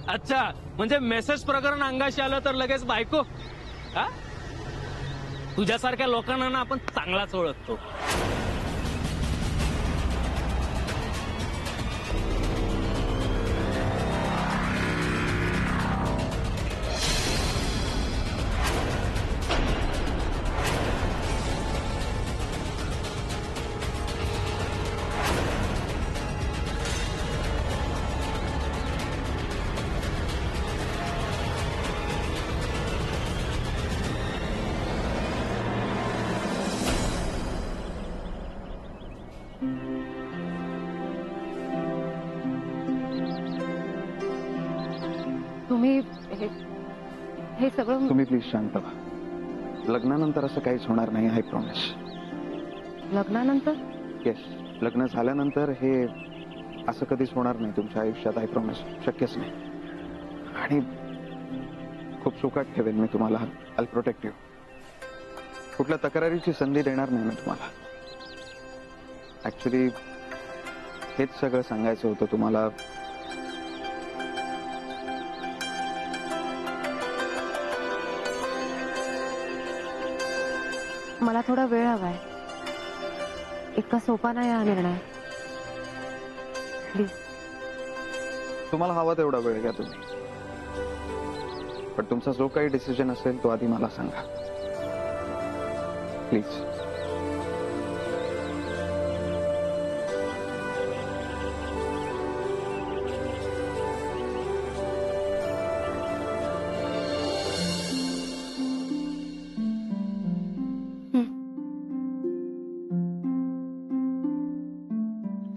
अच्छा, म्हणजे मेसेज प्रकरण अंगाशी आलं तर लगेच बायको? हा? तुझ्यासारख्या लोकांना ना आपण चांगलाच ओळखतो. तुम्ही हे सगळं तुम्ही प्लीज शांत व्हा. लग्नानंतर असं काहीच होणार नाही, आय प्रॉमिस. लग्नानंतर? येस, लग्न झाल्यानंतर हे असं कधीच होणार नाही तुमच्या आयुष्यात, आय प्रॉमिस. शक्यच नाही. आणि खूप सुखात ठेवेन मी तुम्हाला. I protect you. कुठल्या तक्रारीची संधी देणार नाही मी तुम्हाला. ऍक्च्युली हेच सगळं सांगायचं होतं तुम्हाला. मला थोडा वेळ हवाय. इतका सोपा नाही हा निर्णय. प्लीज. तुम्हाला हवा तेवढा वेळ घ्या तुम्ही, पण तुमचा जो काही डिसिजन असेल तो आधी मला सांगा प्लीज.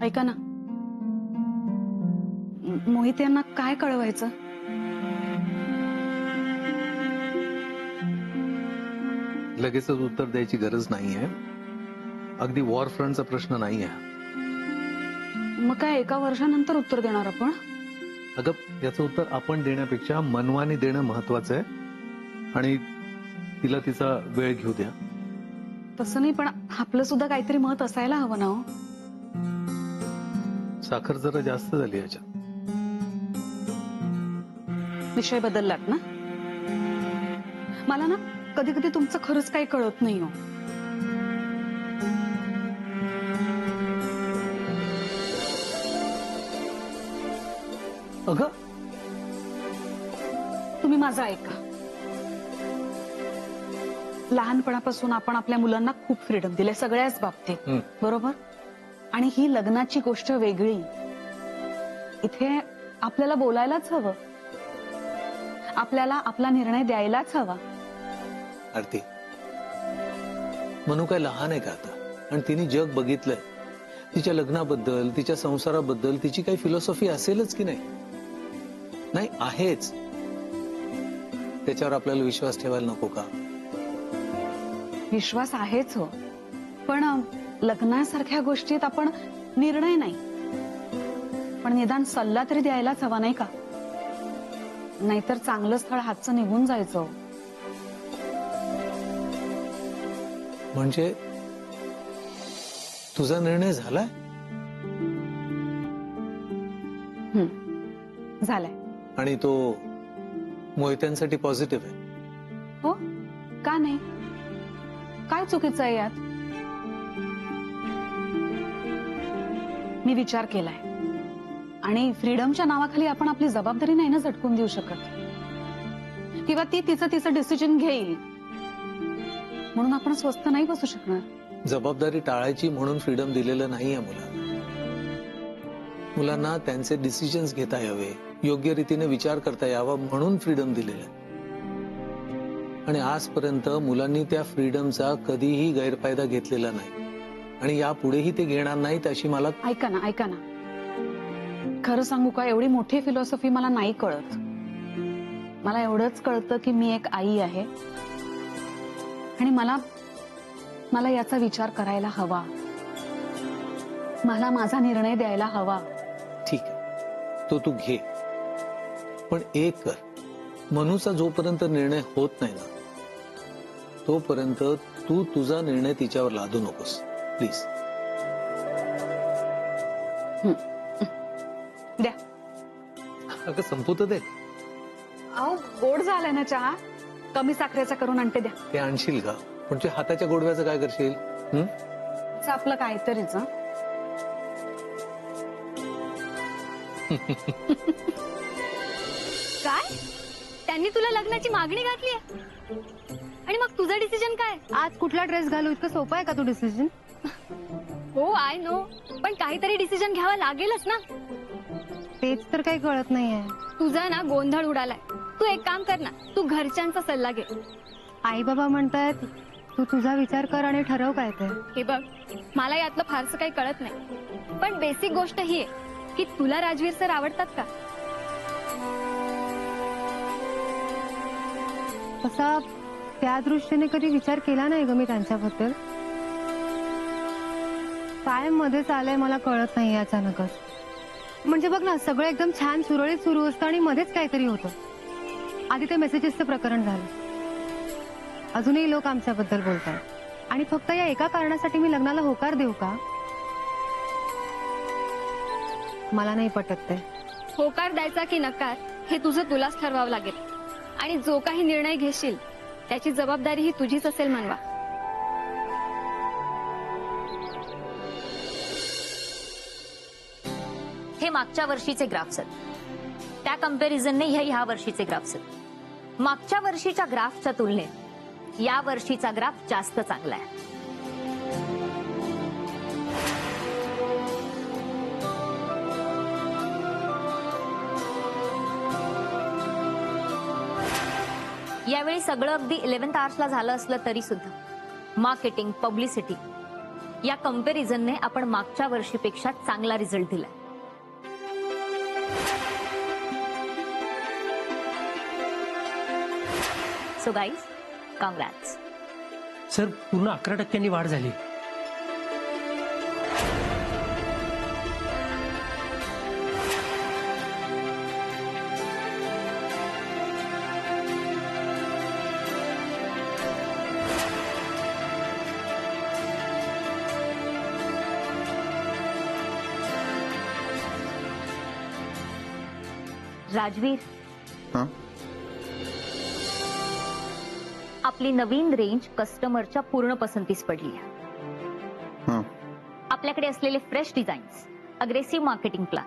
ऐका ना, मोहित यांना काय कळवायचं? लगेचच उत्तर द्यायची गरज नाहीये. अगदी वॉर फ्रंटचा प्रश्न नाहीये. मग काय 1 वर्षानंतर उत्तर देणार आपण? अगं, याचं उत्तर आपण देण्यापेक्षा मनवानी देणं महत्वाचं आहे. आणि तिला तिचा वेळ घेऊ द्या. तसं नाही, पण आपलं सुद्धा काहीतरी मत असायला हवं ना. साखर जरा जास्त झाली याच्यात. विषय बदललात ना. मला ना कधी कधी तुमचं खरंच काही कळत नाही हो. अगं, तुम्ही माझं ऐका. लहानपणापासून आपण आपल्या मुलांना खूप फ्रीडम दिले सगळ्याच बाबतीत, बरोबर? आणि ही लग्नाची गोष्ट वेगळी. इथे आपल्याला बोलायलाच हवं. आपल्याला आपला निर्णय द्यायलाच हवा. आरती, मनू काय लहान आहे का आता? आणि तिने जग बघितलंय. तिच्या लग्नाबद्दल, तिच्या संसाराबद्दल तिची काही फिलॉसॉफी असेलच की नाही? नाही आहेच. त्याच्यावर आपल्याला विश्वास ठेवायला नको का? विश्वास आहेच हो, पण लग्नासारख्या गोष्टीत आपण निर्णय नाही, पण निदान सल्ला तरी द्यायलाच हवा, नाही का? नाहीतर चांगलं स्थळ हातचं निघून जायचं. म्हणजे तुझा निर्णय झालाय? झालाय. आणि तो मोहित्यांसाठी पॉझिटिव्ह आहे? हो, का नाही? काय चुकीचं आहे यात? मी विचार केलाय. आणि फ्रीडमच्या नावाखाली आपण आपली जबाबदारी नाही ना झटकून देऊ शकत. किंवा ती तिचं डिसिजन घेईल म्हणून आपण स्वस्थ नाही बसू शकणार. जबाबदारी टाळायची म्हणून फ्रीडम दिलेलं नाहीये मुलांना. मुलांना त्यांचे डिसिजन्स घेता यावे, योग्य रीतीने विचार करता यावा म्हणून फ्रीडम दिलेलं आहे. आणि आजपर्यंत मुलांनी त्या फ्रीडमचा कधीही गैरफायदा घेतलेला नाही. आणि यापुढेही ते घेणार नाहीत अशी मला. ऐका ना, ऐका ना, खरं सांगू का, एवढी मोठी फिलॉसॉफी मला नाही कळत. मला एवढंच कळतं की मी एक आई आहे आणि मला याचा विचार करायला हवा. मला माझा निर्णय द्यायला हवा. ठीक आहे, तो तू घे. पण एक कर, मनूचा जोपर्यंत निर्णय होत नाही ना, तोपर्यंत तू तुझा निर्णय तिच्यावर लादू नकोस प्लीज. द्या, अगं संपू तर दे. अहो गोड झालाय ना चहा, कमी साखरेचा करून आणते द्या. ते आणशील का? पण तुझ्या हाताच्या गोडव्याचं काय करशील? असं आपलं काहीतरीच हं. काय त्यांनी तुला लग्नाची मागणी घातली आणि मग तुझं डिसिजन काय? आज कुठला ड्रेस घालू इतकं सोपं आहे का तू डिसिजन? हो आय नो, पण काहीतरी डिसिजन घ्यावा लागेलच ना. तेच तर काही कळत नाहीये. तुझा ना गोंधळ उडालाय. तू एक काम कर ना, तू घरच्यांचा सल्ला घे. आई बाबा म्हणतायत तू तुझा विचार कर आणि ठरव काय ते. हे बघ, मला यातलं फारसं काही कळत नाही, पण बेसिक गोष्ट ही आहे की तुला राजवीर सर आवडतात का? असा त्या दृष्टीने कधी विचार केला नाही ग मी त्यांच्याबद्दल. काय मध्येच आलंय मला कळत नाही अचानकच. म्हणजे बघ ना, सगळं एकदम छान सुरळीत सुरू असतं आणि मध्येच काहीतरी होतं. आधी ते मेसेजेसचं प्रकरण झालं, अजूनही लोक आमच्याबद्दल बोलतात आणि फक्त या एका कारणासाठी मी लग्नाला होकार देऊ का? मला नाही पटत ते. होकार द्यायचा की नकार हे तुझं तुलाच ठरवावं लागेल, आणि जो काही निर्णय घेशील त्याची जबाबदारी ही तुझीच असेल मनवा. हे मागच्या वर्षीचे ग्राफ्स आहेत. त्या कम्पॅरिझनने ह्या वर्षीचे ग्राफ्स आहेत. मागच्या वर्षीच्या ग्राफच्या तुलनेत या वर्षीचा ग्राफ जास्त चांगला आहे. यावेळी सगळं अगदी 11th आवर्सला झालं असलं तरी सुद्धा मार्केटिंग, पब्लिसिटी या कम्पॅरिझनने आपण मागच्या वर्षीपेक्षा चांगला रिझल्ट दिलाय. So guys, congrats. सर पूर्ण 11% वाढ झाली. राजवीर, हा? आपली नवीन रेंज कस्टमरच्या पूर्ण पसंतीस पडली आहे. हा. आपल्याकडे असलेले fresh designs, aggressive marketing plan,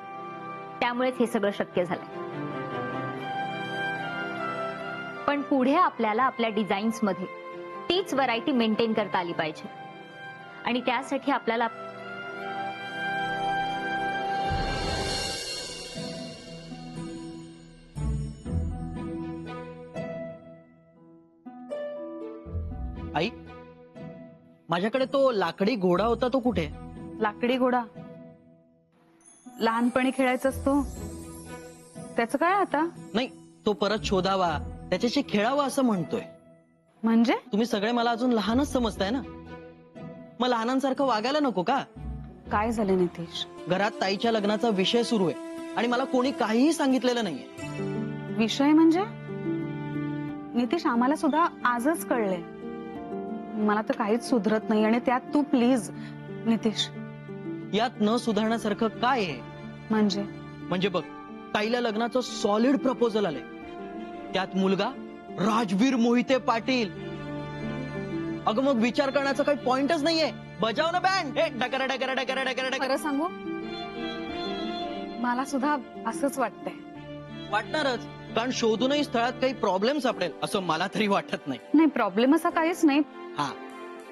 त्यामुळेच हे सगळं शक्य झालंय. पण पुढे आपल्याला आपल्या डिझाईन्स मध्ये तीच व्हरायटी मेंटेन करता आली पाहिजे, आणि त्यासाठी आपल्याला आई, माझ्याकडे तो लाकडी घोडा होता, तो कुठे? लाकडी घोडा लहानपणी खेळायचाच तो, त्याचं काय आता? नाही, तो परत शोधावा, त्याच्याशी खेळावा असं म्हणतोय. म्हणजे तुम्ही सगळे मला अजून लहानच समजताय ना. मग लहानांसारखं वागायला नको का? काय झालं नितेश? घरात ताईच्या लग्नाचा विषय सुरू आहे आणि मला कोणी काहीही सांगितलेलं नाहीये. विषय म्हणजे? नितेश, आम्हाला सुद्धा आजच कळले. मला तर काहीच सुधरत नाही, आणि त्यात तू प्लीज. नितेश, यात न सुधारण्यासारखं काय आहे? म्हणजे बघ, ताईला लग्नाचं सॉलिड प्रपोजल आलंय. त्यात मुलगा राजवीर मोहिते पाटील. अगं मग विचार करण्याचा काही पॉइंटच नाहीये. बजाव ना बँड. डकर डकर डकर डकर डकर. खरं सांगू, मला सुद्धा असंच वाटतंय. वाटणारच, कारण शोधूनही स्थळात काही प्रॉब्लेम सापडेल असं मला तरी वाटत नाही. नाही, प्रॉब्लेम असा काहीच नाही. हा,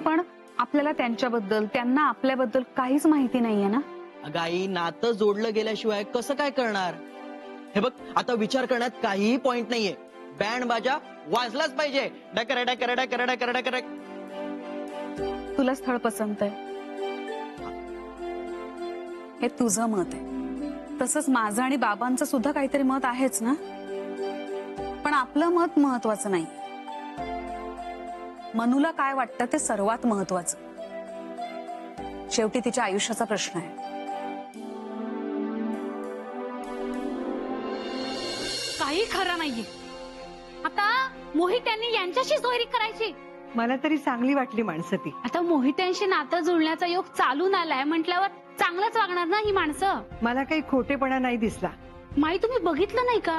पण आपल्याला त्यांच्याबद्दल, त्यांना आपल्याबद्दल काहीच माहिती नाहीये ना. अगं आई, नातं जोडलं गेल्याशिवाय कसं काय करणार? हे बघ, आता विचार करण्यात काहीही पॉइंट नाहीये. बँड बाजा वाजलाच पाहिजे. डकर डकर डकर डकर डकर. तुला स्थळ पसंत आहे हे तुझं मत आहे, तसंच माझं आणि बाबांचं सुद्धा काहीतरी मत आहेच ना. पण आपलं मत महत्वाचं नाही, मनूला काय वाटतं ते सर्वात महत्वाचं. शेवटी तिच्या आयुष्याचा प्रश्न आहे. काही खरं नाहीये. आता मोहित्यांनी यांच्याशी सोयरी करायची. मला तरी चांगली वाटली माणसं ती. आता मोहित्यांशी नातं जुळण्याचा योग चालून आलाय म्हटल्यावर चांगलंच वागणार ना ही माणसं. मला काही खोटेपणा नाही दिसला. माई तुम्ही बघितलं नाही का?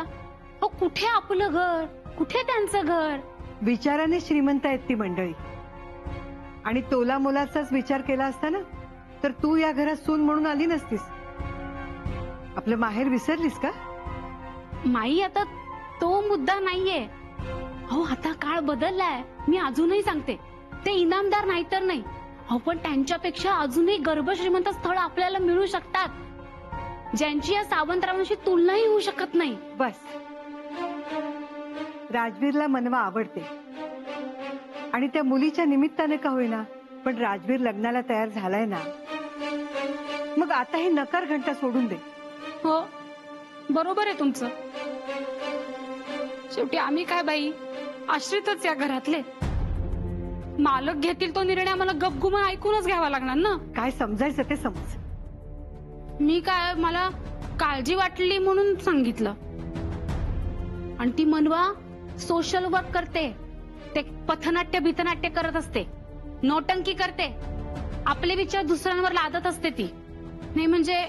अहो कुठे आपलं घर, कुठे त्यांचं घर? विचाराने श्रीमंत आहेत ती मंडळी. आणि तोला मोलाचाच विचार केला असता ना तर तू या घरात सून म्हणून आली नसतीस. आपलं माहेर विसरलीस का? माई आता तो मुद्दा नाहीये. अहो आता काळ बदललाय. मी अजूनही सांगते, ते इनामदार नाही तर नाही, अहो पण त्यांच्यापेक्षा अजूनही गर्भश्रीमंत स्थळ आपल्याला मिळू शकतात, ज्यांची या सावंतरावांशी तुलनाही होऊ शकत नाही. बस, राजवीरला मनवा आवडते आणि त्या मुलीच्या निमित्ताने का होईना पण राजवीर लग्नाला तयार झालाय ना, मग आता ही नकार घंटा सोडून दे. हो बरोबर आहे तुमचं. शेवटी आम्ही काय बाई, आश्रितच या घरातले. मालक घेतील तो निर्णय आम्हाला गपगुमान ऐकूनच घ्यावा लागणार ना. काय समजायचं ते समज. मी काय, मला काळजी वाटली म्हणून सांगितलं. आणि ती मनवा सोशल वर्क करते, ते पथनाट्य भीतनाट्य करत असते, नोटंकी करते, आपले विचार दुसऱ्यांवर लादत असते ती. नाही म्हणजे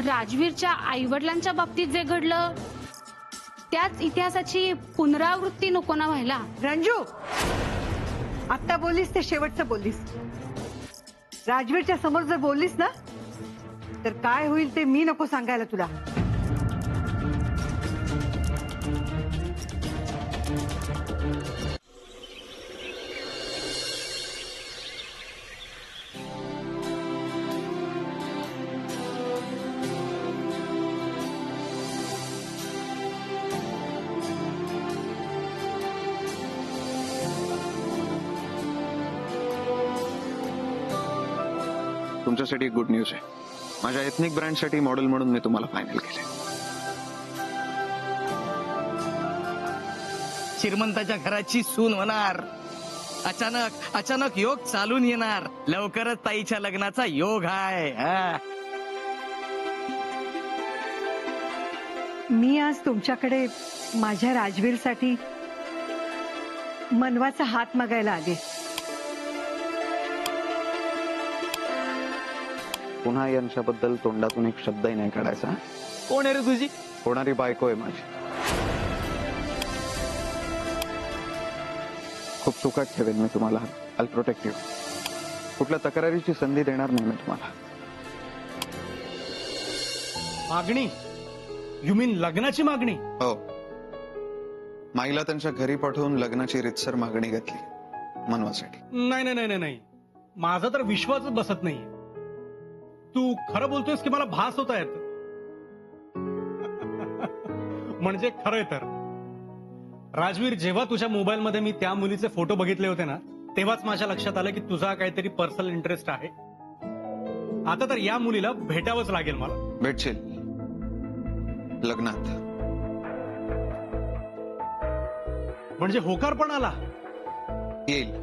राजवीरच्या आईवडिलांच्या बाबतीत जे घडलं त्याच इतिहासाची पुनरावृत्ती नको ना व्हायला. रंजू, आता बोललीस ते शेवटचं बोललीस. राजवीरच्या समोर जर बोललीस ना तर काय होईल ते मी नको सांगायला तुला. तुमच्यासाठी एक गुड न्यूज आहे. माझ्या एथनिक ब्रँडसाठी मॉडेल म्हणून मी तुम्हाला फायनल केले. श्रीमंताच्या घराची सून होणार. अचानक अचानक योग चालून येणार. लवकरच ताईच्या लग्नाचा योग आहे. मी आज तुमच्याकडे माझ्या राजवीरसाठी मनवाचा हात मागायला आले. पुन्हा यांच्याबद्दल तोंडातून एक शब्दही नाही काढायचा. कोण आहे रे तुझी? होणारी बायको आहे माझी. खूप सुखात ठेवेन मी तुम्हाला. I protect you. कुठल्या तक्रारीची संधी देणार नाही मी तुम्हाला. मागणी? यू मीन लग्नाची मागणी? हो, माईला त्यांच्या घरी पाठवून लग्नाची रितसर मागणी घातली मनवासाठी. नाही नाही नाही नाही, माझा तर विश्वासच बसत नाहीये. तू खरं बोलतोयस की मला भास होत आहेत? म्हणजे खरंय तर राजवीर, जेव्हा तुझ्या मोबाईल मध्ये मी त्या मुलीचे फोटो बघितले होते ना, तेव्हाच माझ्या लक्षात आलं की तुझा काहीतरी पर्सनल इंटरेस्ट आहे. आता तर या मुलीला भेटावंच लागेल मला. भेटशील लग्नात. म्हणजे होकार पण आला? येईल.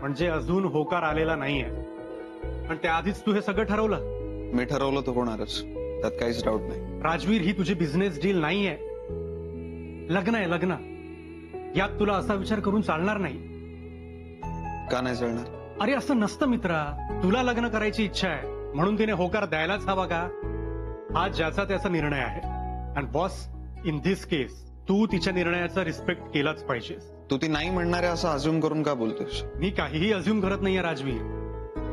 म्हणजे अजून होकार आलेला नाहीये, पण त्याआधीच तू हे सगळं ठरवलं? मी ठरवलं तर होणारच, त्यात काहीच डाऊट नाही. राजवीर, ही तुझी बिझनेस डील नाहीये. लग्न आहे, लग्न. यात तुला असा विचार करून चालणार नाही. का नाही चालणार? अरे असं नसतं मित्रा. तुला लग्न करायची इच्छा आहे म्हणून तिने होकार द्यायलाच हवा का? हा ज्याचा त्याचा निर्णय आहे. आणि बॉस, इन धिस केस तू तिच्या निर्णयाचा रिस्पेक्ट केलाच पाहिजे. तू ती नाही म्हणणारे असं अज्युम करून का बोलतोस? मी काहीही अज्युम करत नाहीये राजवीर,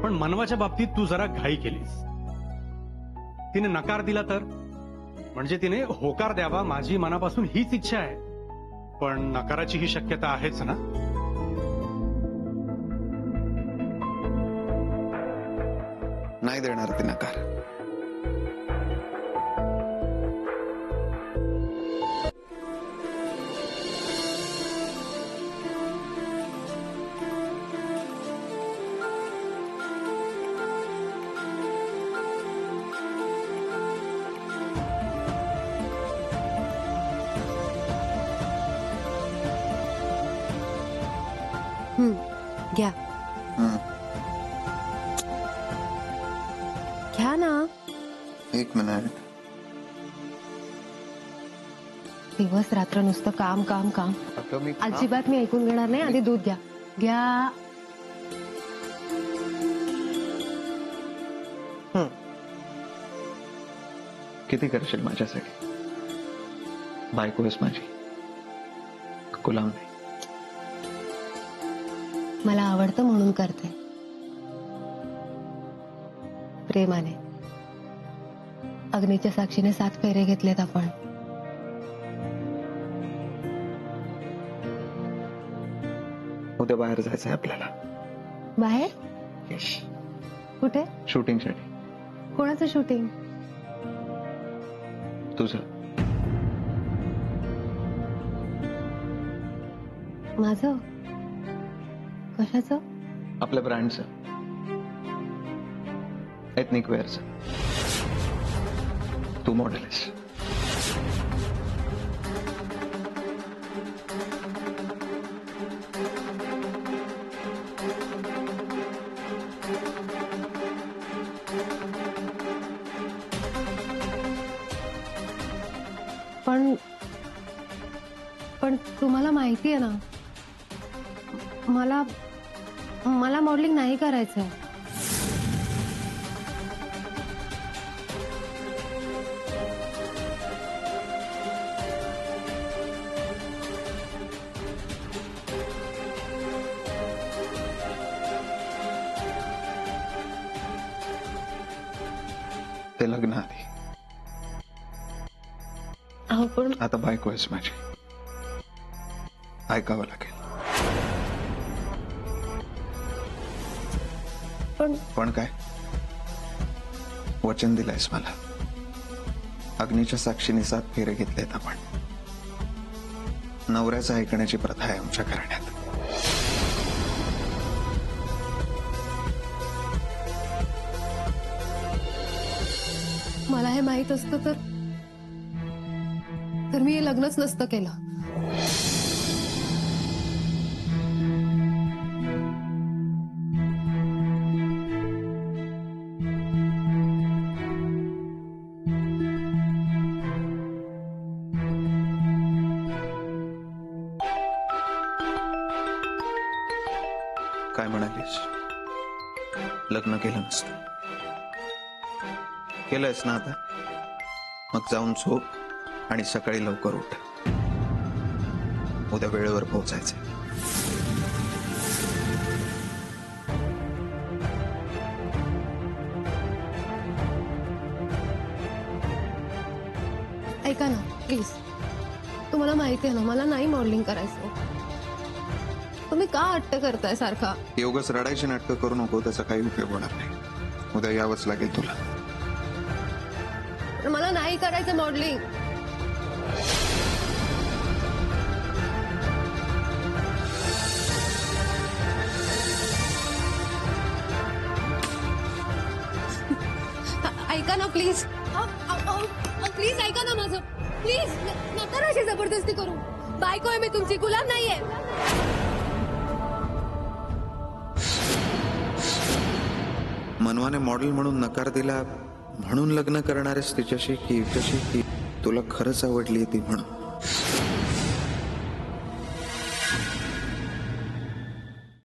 पण मनवाच्या बाबतीत तू जरा घाई केलीस. तिने नकार दिला तर? म्हणजे तिने होकार द्यावा माझी मनापासून हीच इच्छा आहे, पण नकाराची ही शक्यता आहेच ना. नाही देणार ती नकार. घ्या घ्या ना. एक मिनिट. दिवस रात्र नुसतं काम काम काम. अगं मी अजिबात मी ऐकून घेणार नाही. आधी दूध घ्या. घ्या. किती करशील माझ्यासाठी? बायको आहेस माझी, गुलाम नाही. मला आवडतं म्हणून करते, प्रेमाने. अग्नीच्या साक्षीने 7 फेरे घेतलेत आपण. उद्या बाहेर जायचंय आपल्याला. बाहेर? यश, कुठे? शूटिंगसाठी. कोणाचं शूटिंग? तुझं. माझं? कशाचं? आपल्या ब्रँडचं, एथनिक वेअरचं. तू मॉडेल आहेस. पण तुम्हाला माहिती आहे ना, मला मॉडेलिंग नाही करायचंय. ते लग्न आधी. अहो पण आता बायको आहेस माझी, ऐकावं लागेल. पण काय? वचन दिलंयस मला. अग्नीच्या साक्षीने 7 फेरे घेतलेत आपण. नवऱ्याचं ऐकण्याची प्रथा आहे आमच्या घराण्यात. मला हे माहित असतं तर मी हे लग्नच नसतं केलं. काय म्हणालीस? लग्न केलं नसतं. केलंयस ना आता? मग जाऊन झोप आणि सकाळी लवकर उठ. उद्या वेळेवर पोहोचायचं. ऐका ना प्लीज, तुम्हाला माहिती आहे ना मला नाही मॉडेलिंग करायचं. तुम्ही का हट्ट करताय सारखा? योगच रडायची नाटकं करू नको, त्याचा काही उपयोग होणार नाही. उद्या यावंच लागेल तुला. मला नाही करायचं मॉडेलिंग. ऐका ना प्लीज, प्लीज ऐका ना माझं. प्लीज नका ना अशी जबरदस्ती करू. बायको आहे मी तुमची, गुलाम नाहीये. मनवाने मॉडेल म्हणून नकार दिला म्हणून लग्न करणारेस तिच्याशी, की हिच्याशी, की तुला खरंच आवडली ती म्हणून?